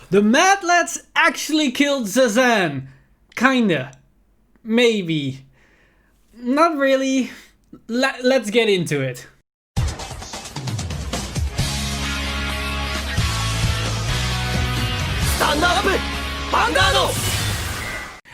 The Mad Lads actually killed Zazan. Kinda. Maybe. Not really. Let's get into it. Stand up! Vanguard!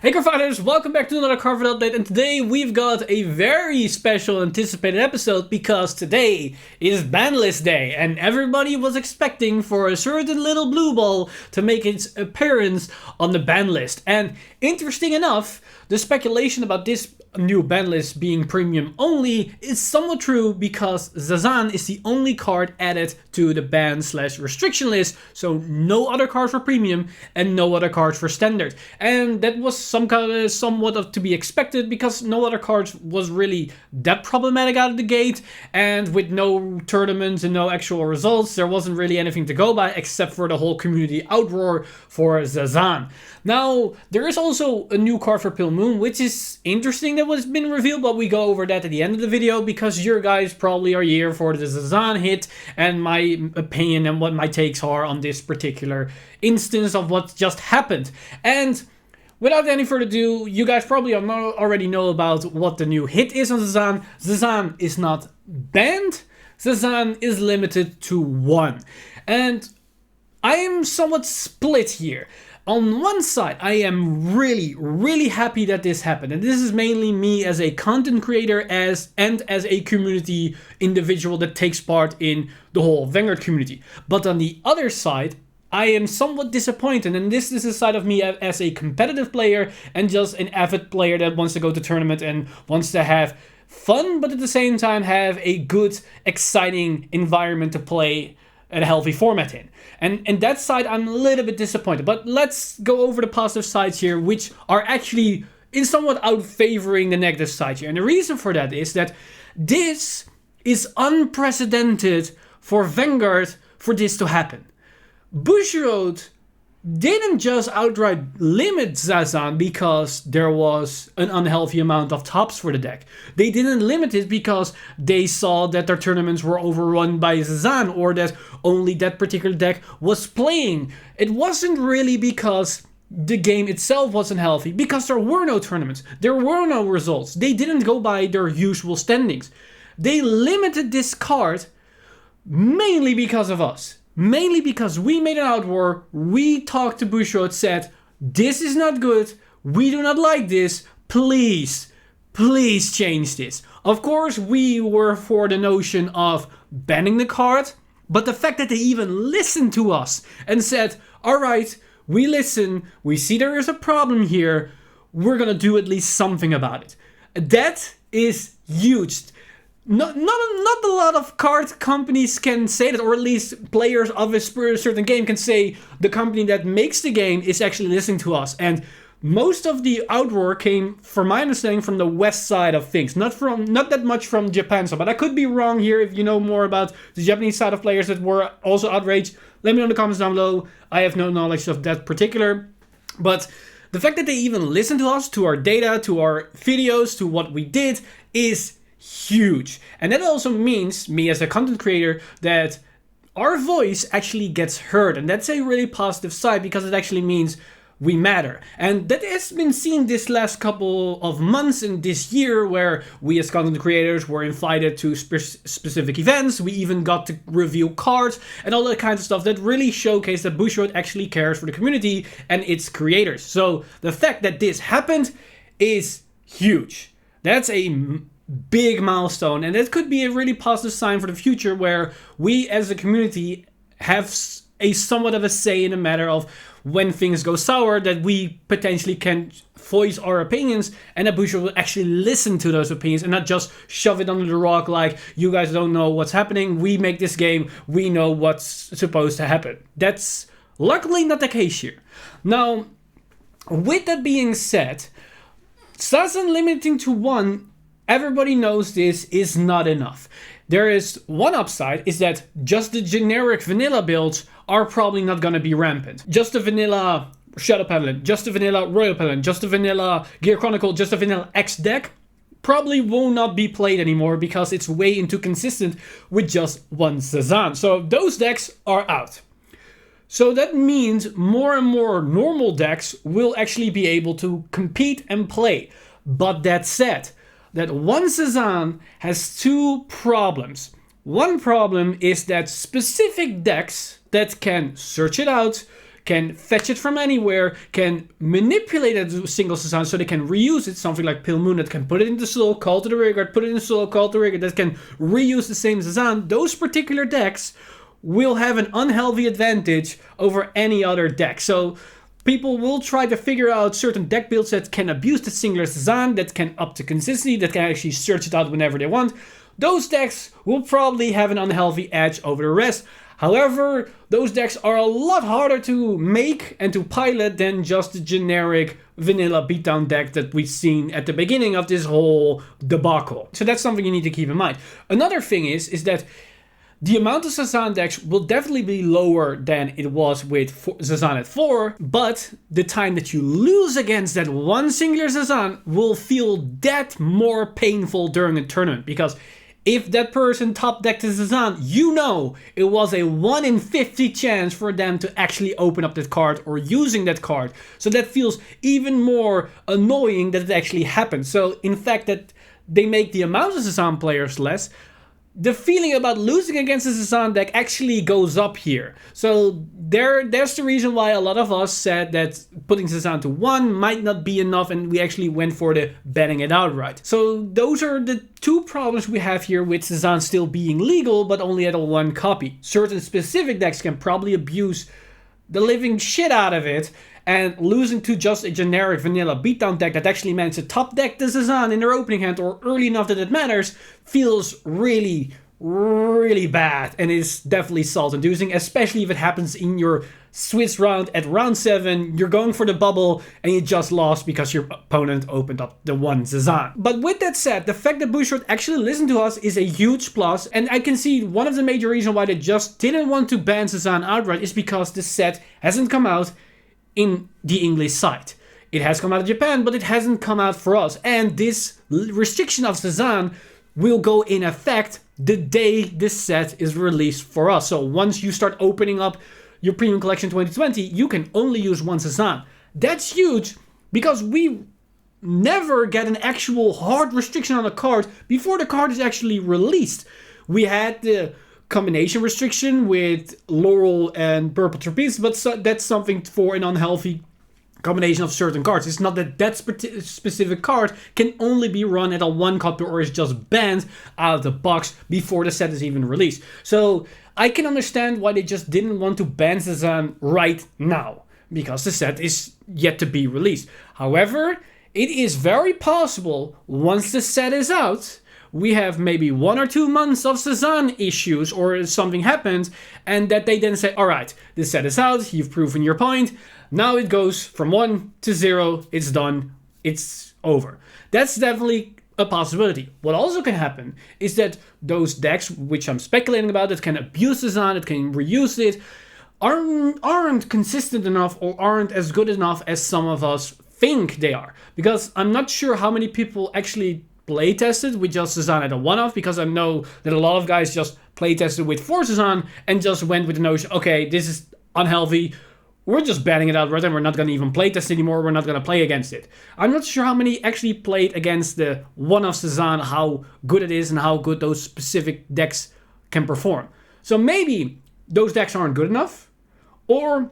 Hey Cardfighters, welcome back to another Cardfight update, and today we've got a very special anticipated episode because today is Banlist Day and everybody was expecting for a certain little blue ball to make its appearance on the ban list. And interesting enough, the speculation about this new ban list being premium only is somewhat true because Zazan is the only card added to the ban/restriction list, so no other cards for premium and no other cards for standard. And that was somewhat of to be expected because no other cards was really that problematic out of the gate, and with no tournaments and no actual results, there wasn't really anything to go by except for the whole community outroar for Zazan. Now, there is also a new card for Pale Moon, which is interesting that was been revealed, but we go over that at the end of the video because your guys probably are here for the Zazan hit and my opinion and what my takes are on this particular instance of what just happened. And without any further ado, you guys probably already know about what the new hit is on Zazan. Zazan is not banned. Zazan is limited to 1. And I am somewhat split here. On one side, I am really happy that this happened. And this is mainly me as a content creator and as a community individual that takes part in the whole Vanguard community. But on the other side, I am somewhat disappointed, and this is the side of me as a competitive player and just an avid player that wants to go to tournament and wants to have fun, but at the same time have a good, exciting environment to play at a healthy format in. And that side I'm a little bit disappointed, but let's go over the positive sides here, which are actually in somewhat out favoring the negative side here. And the reason for that is that this is unprecedented for Vanguard for this to happen. Bushiroad didn't just outright limit Zazan because there was an unhealthy amount of tops for the deck. They didn't limit it because they saw that their tournaments were overrun by Zazan or that only that particular deck was playing. It wasn't really because the game itself wasn't healthy, because there were no tournaments, there were no results. They didn't go by their usual standings. They limited this card mainly because of us. Mainly because we made an outroar, we talked to Bushiroad, said, this is not good, we do not like this, please change this. Of course, we were for the notion of banning the card, but the fact that they even listened to us and said, alright, we listen, we see there is a problem here, we're gonna do at least something about it. That is huge. Not a lot of card companies can say that, or at least players of a certain game can say the company that makes the game is actually listening to us. And most of the outroar came, from my understanding, from the west side of things, not that much from Japan. So, but I could be wrong here. If you know more about the Japanese side of players that were also outraged, let me know in the comments down below. I have no knowledge of that particular, but the fact that they even listened to us, to our data, to our videos, to what we did is huge. And that also means, me as a content creator, that our voice actually gets heard, and that's a really positive side because it actually means we matter. And that has been seen this last couple of months in this year, where we as content creators were invited to specific events. We even got to review cards and all that kinds of stuff that really showcased that Bushiroad actually cares for the community and its creators. So the fact that this happened is huge. That's a big milestone, and it could be a really positive sign for the future, where we as a community have a somewhat of a say in the matter of when things go sour, that we potentially can voice our opinions and that Bushiroad will actually listen to those opinions and not just shove it under the rock like, you guys don't know what's happening, we make this game, we know what's supposed to happen. That's luckily not the case here. Now, with that being said, Zazan limiting to 1, everybody knows this is not enough. There is one upside, is that just the generic vanilla builds are probably not going to be rampant. Just the vanilla Shadow Paladin, just the vanilla Royal Paladin, just the vanilla Gear Chronicle, just the vanilla X deck probably will not be played anymore because it's way too consistent with just one Zazan. So those decks are out. So that means more and more normal decks will actually be able to compete and play. But that said, that one Zazan has two problems. One problem is that specific decks that can search it out, can fetch it from anywhere, can manipulate a single Zazan so they can reuse it, something like Pale Moon that can put it into solo, call to the Vanguard, put it in solo, call to the Vanguard, that can reuse the same Zazan. Those particular decks will have an unhealthy advantage over any other deck. So people will try to figure out certain deck builds that can abuse the singular Zazan, that can up the consistency, that can actually search it out whenever they want. Those decks will probably have an unhealthy edge over the rest. However, those decks are a lot harder to make and to pilot than just the generic vanilla beatdown deck that we've seen at the beginning of this whole debacle. So that's something you need to keep in mind. Another thing is that the amount of Zazan decks will definitely be lower than it was with Zazan at 4, but the time that you lose against that one singular Zazan will feel that more painful during a tournament, because if that person top decked a Zazan, you know it was a 1 in 50 chance for them to actually open up that card or using that card. So that feels even more annoying that it actually happened. So in fact that they make the amount of Zazan players less, the feeling about losing against the Zazan deck actually goes up here. So there's the reason why a lot of us said that putting Zazan to 1 might not be enough, and we actually went for the banning it outright. So those are the two problems we have here with Zazan still being legal, but only at a 1 copy. Certain specific decks can probably abuse the living shit out of it, and losing to just a generic vanilla beatdown deck that actually managed to top deck the Zazan in their opening hand or early enough that it matters feels really, really bad, and is definitely salt-inducing, especially if it happens in your Swiss round at round 7, you're going for the bubble and you just lost because your opponent opened up the 1 Zazan. But with that said, the fact that Bushiroad actually listened to us is a huge plus, and I can see one of the major reasons why they just didn't want to ban Zazan outright is because the set hasn't come out in the English side. It has come out of Japan, but it hasn't come out for us. And this restriction of Zazan will go in effect the day this set is released for us. So once you start opening up your Premium Collection 2020, you can only use 1 Zazan. That's huge because we never get an actual hard restriction on a card before the card is actually released. We had the combination restriction with Laurel and Purple Trapeze, but that's something for an unhealthy combination of certain cards. It's not that that specific card can only be run at a 1 copy or is just banned out of the box before the set is even released. So I can understand why they just didn't want to ban Zazan right now, because the set is yet to be released. However, it is very possible once the set is out, we have maybe 1 or 2 months of Zazan issues or something happens, and that they then say, alright, this set is out, you've proven your point, now it goes from 1 to 0, it's done, it's over. That's definitely a possibility. What also can happen is that those decks, which I'm speculating about, that can abuse Zazan, that can reuse it, aren't consistent enough or aren't as good enough as some of us think they are. Because I'm not sure how many people actually play tested with just Zazan at a 1-off, because I know that a lot of guys just play tested with 4 Zazan and just went with the notion, okay, this is unhealthy, we're just banning it out right, and we're not going to even play test anymore, we're not going to play against it. I'm not sure how many actually played against the 1-off Zazan, how good it is and how good those specific decks can perform. So maybe those decks aren't good enough, or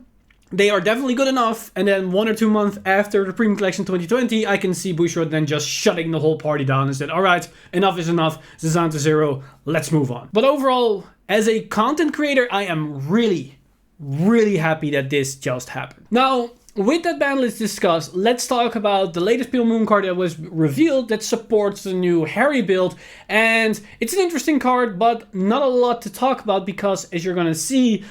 they are definitely good enough, and then 1 or 2 months after the Premium Collection 2020, I can see Bushiroad then just shutting the whole party down and said, alright, enough is enough, Zazan to 0, let's move on. But overall, as a content creator, I am really, really happy that this just happened. Now, with that ban list discussed, let's talk about the latest Pale Moon card that was revealed that supports the new Harry build. And it's an interesting card, but not a lot to talk about because, as you're gonna see,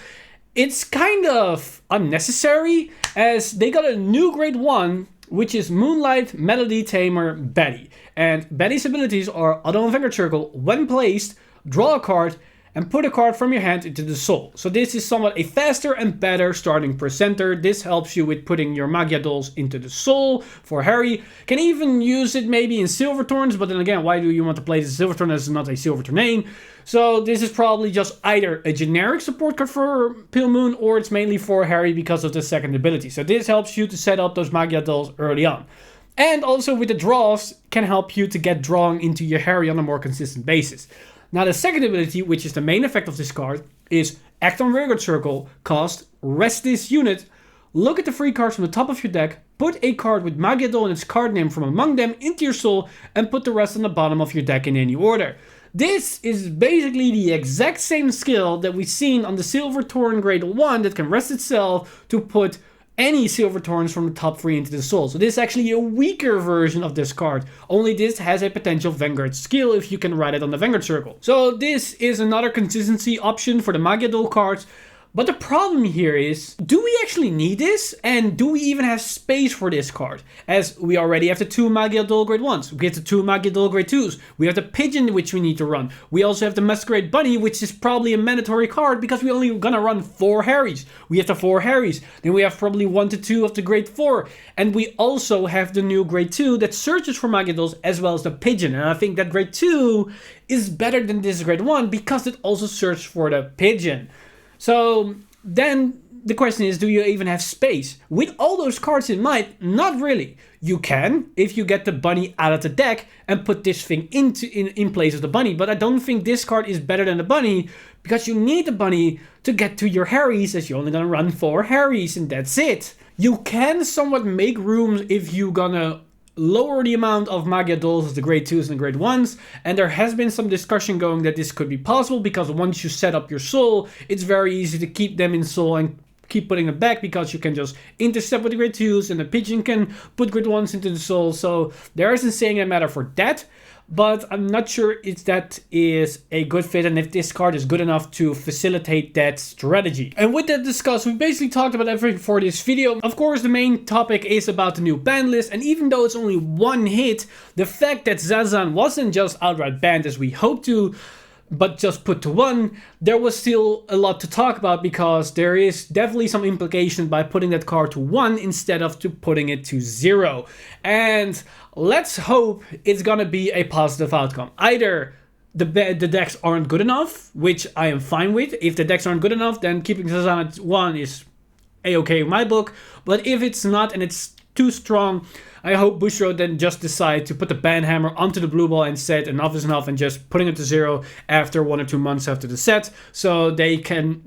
it's kind of unnecessary, as they got a new grade 1, which is Moonlight Melody Tamer Betty. And Betty's abilities are Auto and Vanguard Circle, when placed, draw a card, and put a card from your hand into the soul. So this is somewhat a faster and better starting percenter. This helps you with putting your Magia dolls into the soul for Harry. Can even use it maybe in Silverthorns, but then again, why do you want to play the Silverthorn as not a Silverthorn name? So this is probably just either a generic support card for Pale Moon, or it's mainly for Harry because of the second ability. So this helps you to set up those Magia dolls early on. And also with the draws, can help you to get drawing into your Harry on a more consistent basis. Now the second ability, which is the main effect of this card, is act on Vanguard Circle, cost, rest this unit, look at the free cards from the top of your deck, put a card with Magia Doll and its card name from among them into your soul, and put the rest on the bottom of your deck in any order. This is basically the exact same skill that we've seen on the Silverthorn Grade 1 that can rest itself to put any Silverthorns from the top 3 into the soul. So this is actually a weaker version of this card. Only this has a potential Vanguard skill if you can write it on the Vanguard Circle. So this is another consistency option for the Magia Doll cards. But the problem here is, do we actually need this? And do we even have space for this card? As we already have the 2 Magia Doll Grade 1s. We have the 2 Magia Doll Grade 2s. We have the Pigeon, which we need to run. We also have the Masquerade Bunny, which is probably a mandatory card because we're only gonna run 4 Harrys. We have the 4 Harrys. Then we have probably 1 to 2 of the Grade 4. And we also have the new Grade 2 that searches for Magia Dolls as well as the Pigeon. And I think that Grade 2 is better than this Grade 1 because it also searches for the Pigeon. So then the question is, do you even have space? With all those cards in mind, not really. You can, if you get the bunny out of the deck and put this thing in place of the bunny. But I don't think this card is better than the bunny because you need the bunny to get to your Harrys, as you're only gonna run 4 Harrys and that's it. You can somewhat make room if you're gonna lower the amount of Magia Dolls as the Grade 2s and Grade 1s, and there has been some discussion going that this could be possible because once you set up your soul, it's very easy to keep them in soul and keep putting them back because you can just intercept with the Grade 2s and the Pigeon can put Grade 1s into the soul. So there isn't saying a matter for that, but I'm not sure if that is a good fit and if this card is good enough to facilitate that strategy. And with that discussed, we've basically talked about everything for this video. Of course, the main topic is about the new ban list, and even though it's only 1 hit, the fact that Zazan wasn't just outright banned as we hoped to, but just put to 1, there was still a lot to talk about because there is definitely some implication by putting that card to 1 instead of to putting it to 0. And let's hope it's gonna be a positive outcome. Either the decks aren't good enough, which I am fine with. If the decks aren't good enough, then keeping Zazan at 1 is a-okay in my book. But if it's not and it's too strong, I hope Bushiroad then just decide to put the ban hammer onto the blue ball and said enough is enough and just putting it to 0 after 1 or 2 months after the set, so they can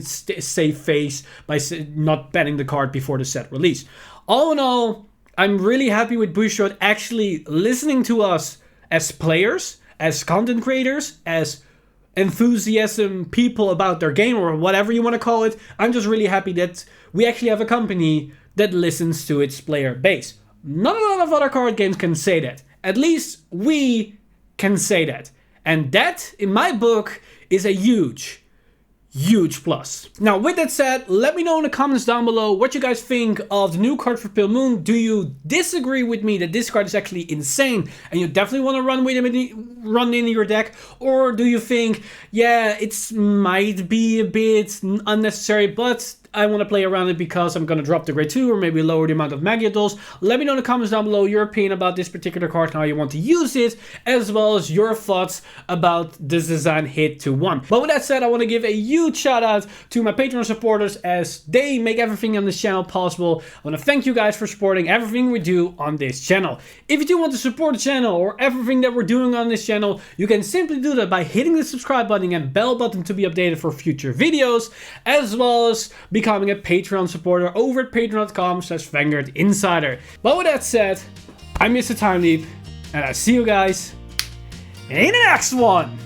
save face by not banning the card before the set release. All in all, I'm really happy with Bushiroad actually listening to us as players, as content creators, as enthusiasm people about their game or whatever you want to call it. I'm just really happy that we actually have a company that listens to its player base. Not a lot of other card games can say that. At least we can say that. And that, in my book, is a huge plus. Now, with that said, let me know in the comments down below what you guys think of the new card for Pale Moon. Do you disagree with me that this card is actually insane and you definitely want to run in your deck? Or do you think, yeah, it might be a bit unnecessary, but I want to play around it because I'm going to drop the Grade 2 or maybe lower the amount of Magia Dolls? Let me know in the comments down below your opinion about this particular card and how you want to use it, as well as your thoughts about the Zazan hit to 1. But with that said, I want to give a huge shout out to my Patreon supporters as they make everything on this channel possible. I want to thank you guys for supporting everything we do on this channel. If you do want to support the channel or everything that we're doing on this channel, you can simply do that by hitting the subscribe button and bell button to be updated for future videos, as well as becoming a Patreon supporter over at patreon.com/Vanguard Insider. But with that said, I'm Mr. Time Leap, and I see you guys in the next one.